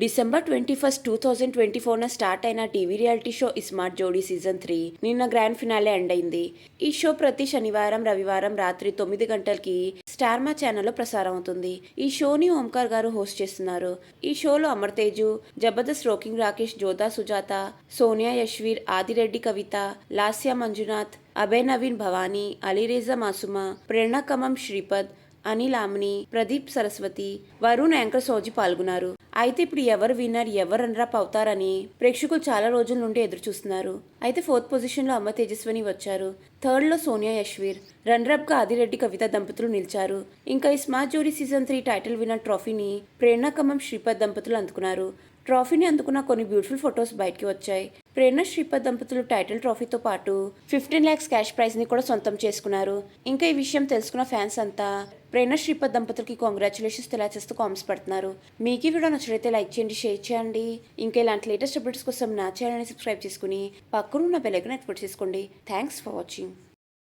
December 21, 2024న start అయిన TV reality show iSmart జోడీ season 3 నిన్న గ్రాండ్ ఫినాలే ఎండ్ అయింది. ఈ షో ప్రతి శనివారం, రవివారం రాత్రి 9 గంటలకి స్టార్ మా ఛానల్లో ప్రసారం అవుతుంది. ఈ షోని ఓంకార్ గారు హోస్ట్ చేస్తున్నారు. ఈ షోలో అమర్ తేజు, జబర్దస్త్ రోకింగ్ రాకేష్, జోదా సుజాత, సోనియా యశ్వీర్, ఆదిరెడ్డి కవిత, లాస్య మంజునాథ్, అభయ్ నవీన్ భవానీ, అలీరేజా మాసుమా, ప్రేరణ కమం శ్రీపద్, అనిల్ ఆమ్ని, ప్రదీప్ సరస్వతి, వరుణ్ యాంకర్ సోజీ పాల్గొన్నారు. అయితే ఇప్పుడు ఎవరు విన్నర్, ఎవరు రన్నరప్ అవుతారని ప్రేక్షకులు చాలా రోజుల నుండి ఎదురు చూస్తున్నారు. అయితే 4th పొజిషన్లో అమ్మ తేజస్విని వచ్చారు. 3rd లో సోనియా యశ్వీర్, రన్నరప్గా ఆదిరెడ్డి కవిత దంపతులు నిలిచారు. ఇంకా ఈ స్మార్ట్ జోడీ సీజన్ 3 టైటిల్ విన్నర్ ట్రోఫీని ప్రేరణ కమం శ్రీపద్ దంపతులు అందుకున్నారు. ట్రోఫీని అందుకున్న కొన్ని బ్యూటిఫుల్ ఫొటోస్ బయటకి వచ్చాయి. ప్రేరణ శ్రీపద్ దంపతులు టైటిల్ ట్రోఫీతో పాటు 15 lakhs క్యాష్ ప్రైజ్ని కూడా సొంతం చేసుకున్నారు. ఇంకా ఈ విషయం తెలుసుకున్న ఫ్యాన్స్ అంతా ప్రేరణ శ్రీపద్ దంపతులకి కాంగ్రాచులేషన్స్ తెలియజేస్తూ కామెంట్స్ పెడుతున్నారు. మీకు ఈ వీడియో నచ్చినట్లయితే లైక్ చేయండి, షేర్ చేయండి. ఇంకా ఇలాంటి లేటెస్ట్ అప్డేట్స్ కోసం నా ఛానల్ని సబ్స్క్రైబ్ చేసుకుని పక్కనున్న బెల్ ఐకాన్ యాక్టివేట్ చేసుకోండి. Thanks for watching.